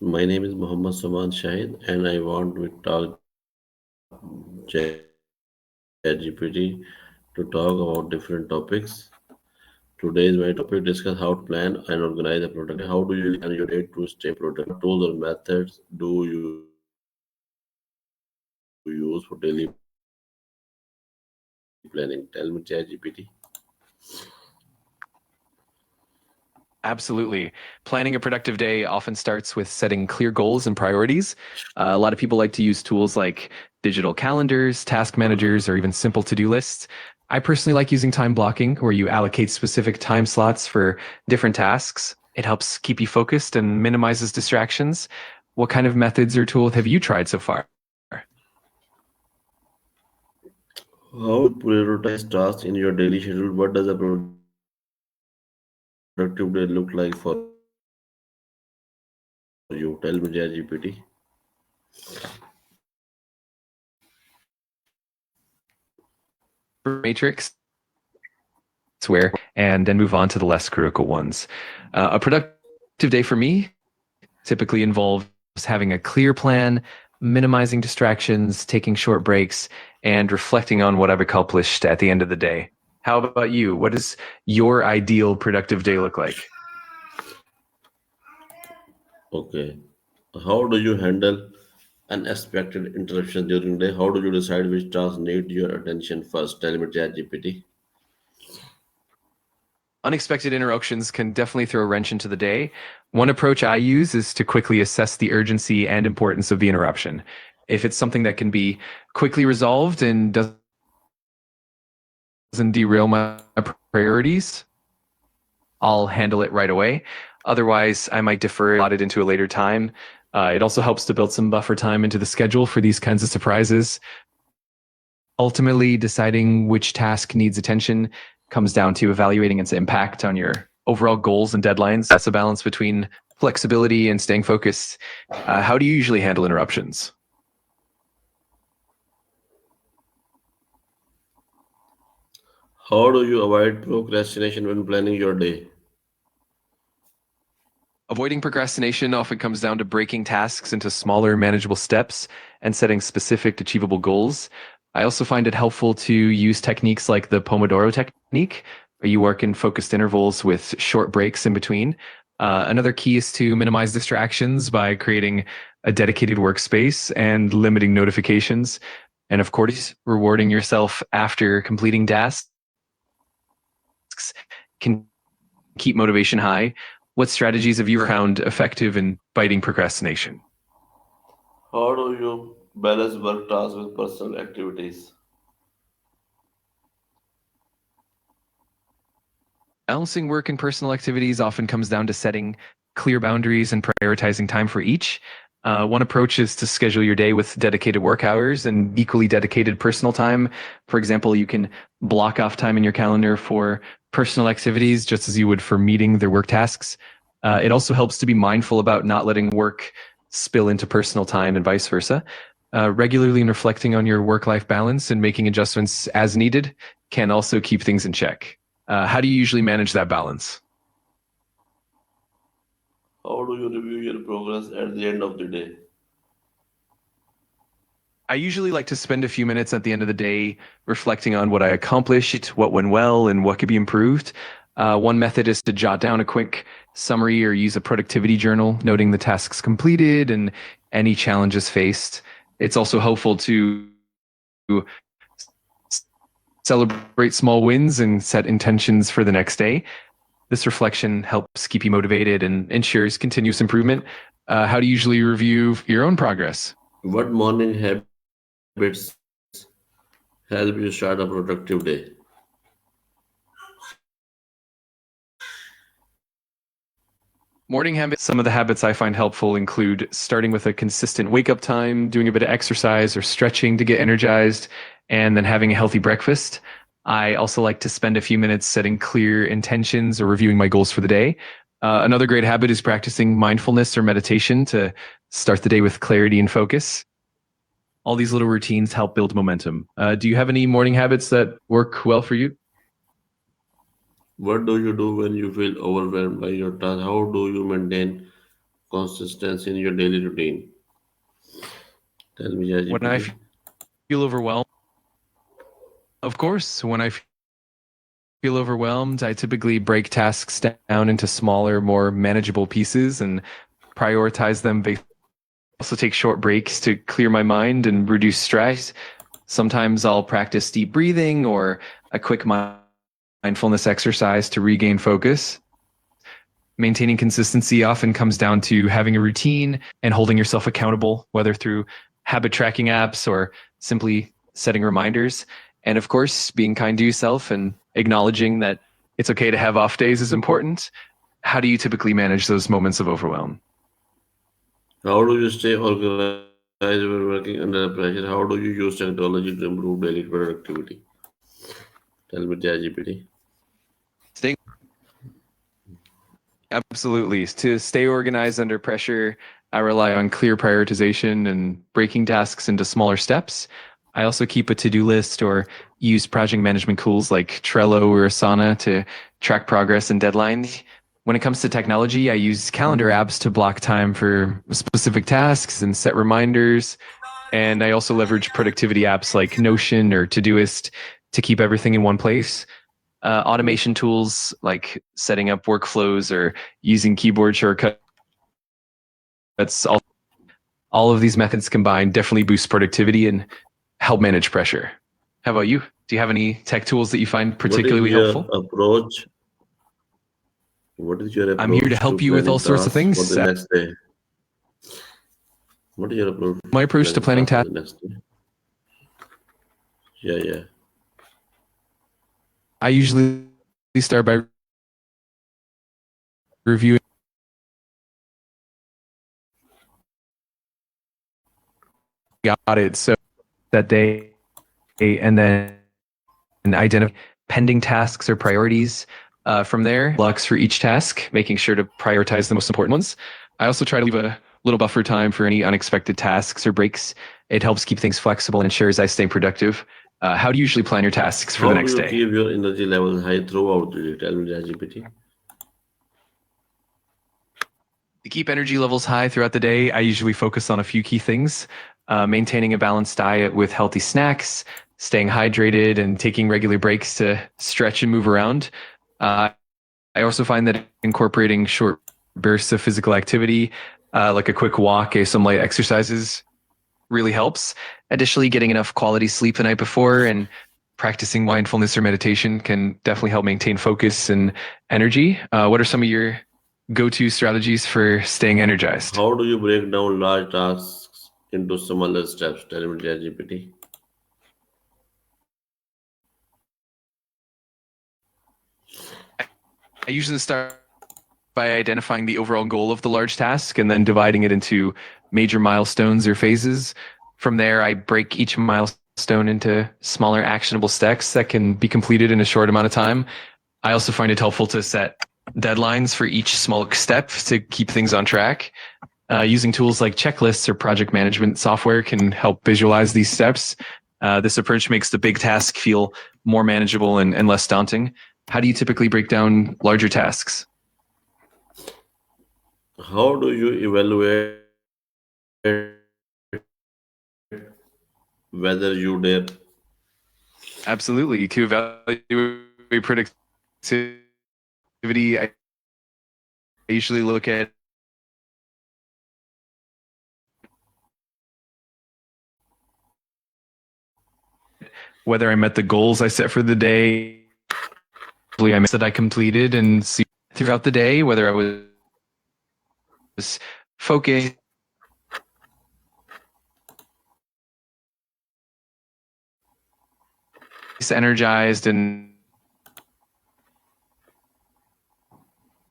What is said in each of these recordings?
My name is Muhammad Saman Shahid, and I want to talk ChatGPT to talk about different topics. Today is my topic discuss how to plan and organize a product. How do you plan your day to stay productive? What tools or methods do you use for daily planning? Tell me, ChatGPT. Absolutely. Planning a productive day often starts with setting clear goals and priorities. A lot of people like to use tools like digital calendars, task managers, or even simple to do lists. I personally like using time blocking, where you allocate specific time slots for different tasks. It helps keep you focused and minimizes distractions. What kind of methods or tools have you tried so far? How do you prioritize tasks in your daily schedule? What does a productive day look like for you? Tell me, ChatGPT. Matrix, where, and then move on to the less critical ones. A productive day for me typically involves having a clear plan, minimizing distractions, taking short breaks, and reflecting on what I've accomplished at the end of the day. How about you? What does your ideal productive day look like? Okay. How do you handle unexpected interruptions during the day? How do you decide which tasks need your attention first? Tell me, ChatGPT. Unexpected interruptions can definitely throw a wrench into the day. One approach I use is to quickly assess the urgency and importance of the interruption. If it's something that can be quickly resolved and doesn't derail my priorities, I'll handle it right away. Otherwise, I might defer it into a later time. It also helps to build some buffer time into the schedule for these kinds of surprises. Ultimately, deciding which task needs attention comes down to evaluating its impact on your overall goals and deadlines. That's a balance between flexibility and staying focused. How do you usually handle interruptions? How do you avoid procrastination when planning your day? Avoiding procrastination often comes down to breaking tasks into smaller, manageable steps and setting specific, achievable goals. I also find it helpful to use techniques like the Pomodoro technique, where you work in focused intervals with short breaks in between. Another key is to minimize distractions by creating a dedicated workspace and limiting notifications. And of course, rewarding yourself after completing tasks can keep motivation high. What strategies have you found effective in fighting procrastination? How do you balance work tasks with personal activities? Balancing work and personal activities often comes down to setting clear boundaries and prioritizing time for each. One approach is to schedule your day with dedicated work hours and equally dedicated personal time. For example, you can block off time in your calendar for personal activities just as you would for meeting their work tasks. It also helps to be mindful about not letting work spill into personal time and vice versa. Regularly reflecting on your work life balance and making adjustments as needed can also keep things in check. How do you usually manage that balance? How do you review your progress at the end of the day? I usually like to spend a few minutes at the end of the day reflecting on what I accomplished, what went well, and what could be improved. One method is to jot down a quick summary or use a productivity journal, noting the tasks completed and any challenges faced. It's also helpful to celebrate small wins and set intentions for the next day. This reflection helps keep you motivated and ensures continuous improvement. How do you usually review your own progress? What morning habits help you start a productive day? Morning habits. Some of the habits I find helpful include starting with a consistent wake up time, doing a bit of exercise or stretching to get energized, and then having a healthy breakfast. I also like to spend a few minutes setting clear intentions or reviewing my goals for the day. Another great habit is practicing mindfulness or meditation to start the day with clarity and focus. All these little routines help build momentum. Do you have any morning habits that work well for you? What do you do when you feel overwhelmed by your task? How do you maintain consistency in your daily routine? Tell me, When I ChatGPT. feel overwhelmed, of course, when I feel overwhelmed, I typically break tasks down into smaller, more manageable pieces and prioritize them. Also take short breaks to clear my mind and reduce stress. Sometimes I'll practice deep breathing or a quick mindfulness exercise to regain focus. Maintaining consistency often comes down to having a routine and holding yourself accountable, whether through habit tracking apps or simply setting reminders. And of course, being kind to yourself and acknowledging that it's okay to have off days is important. How do you typically manage those moments of overwhelm? How do you stay organized when working under pressure? How do you use technology to improve daily productivity? Tell me, ChatGPT. Staying Absolutely. To stay organized under pressure, I rely on clear prioritization and breaking tasks into smaller steps. I also keep a to-do list or use project management tools like Trello or Asana to track progress and deadlines. When it comes to technology, I use calendar apps to block time for specific tasks and set reminders. And I also leverage productivity apps like Notion or Todoist to keep everything in one place. Automation tools like setting up workflows or using keyboard shortcuts. All of these methods combined definitely boost productivity and help manage pressure. How about you? Do you have any tech tools that you find What is particularly your helpful? approach? What is your I'm here to approach to help you with all planning sorts of tasks for the things. next day? What is your approach My to approach to planning planning tasks for tasks, the next day? Yeah, yeah. I usually start by reviewing. Got it. So that day, and then identify pending tasks or priorities. From there, blocks for each task, making sure to prioritize the most important ones. I also try to leave a little buffer time for any unexpected tasks or breaks. It helps keep things flexible and ensures I stay productive. How do you usually plan your tasks for the How do next you day? keep your energy levels high throughout the day? Tell me, ChatGPT. To keep energy levels high throughout the day, I usually focus on a few key things: maintaining a balanced diet with healthy snacks, staying hydrated, and taking regular breaks to stretch and move around. Uh, I also find that incorporating short bursts of physical activity, like a quick walk, some light exercises, really helps. Additionally, getting enough quality sleep the night before and practicing mindfulness or meditation can definitely help maintain focus and energy. What are some of your go-to strategies for staying energized? How do you break down large tasks into smaller steps? Tell me, ChatGPT. I usually start by identifying the overall goal of the large task and then dividing it into major milestones or phases. From there, I break each milestone into smaller actionable steps that can be completed in a short amount of time. I also find it helpful to set deadlines for each small step to keep things on track. Using tools like checklists or project management software can help visualize these steps. This approach makes the big task feel more manageable and less daunting. How do you typically break down larger tasks? How do you evaluate whether you dare? Absolutely. To evaluate productivity, I usually look at whether I met the goals I set for the day, I that I completed, and see throughout the day whether I was focused, energized, and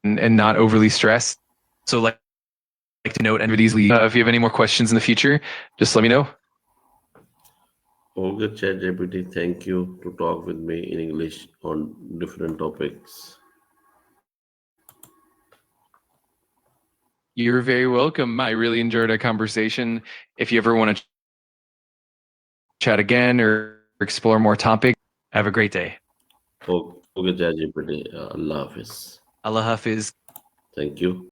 not overly stressed. So, like to note and easily. If you have any more questions in the future, just let me know. Okay, ChatGPT, thank you to talk with me in English on different topics. You're very welcome. I really enjoyed our conversation. If you ever want to chat again or explore more topics, have a great day. Okay, ChatGPT, Allah Hafiz. Allah Hafiz. Thank you.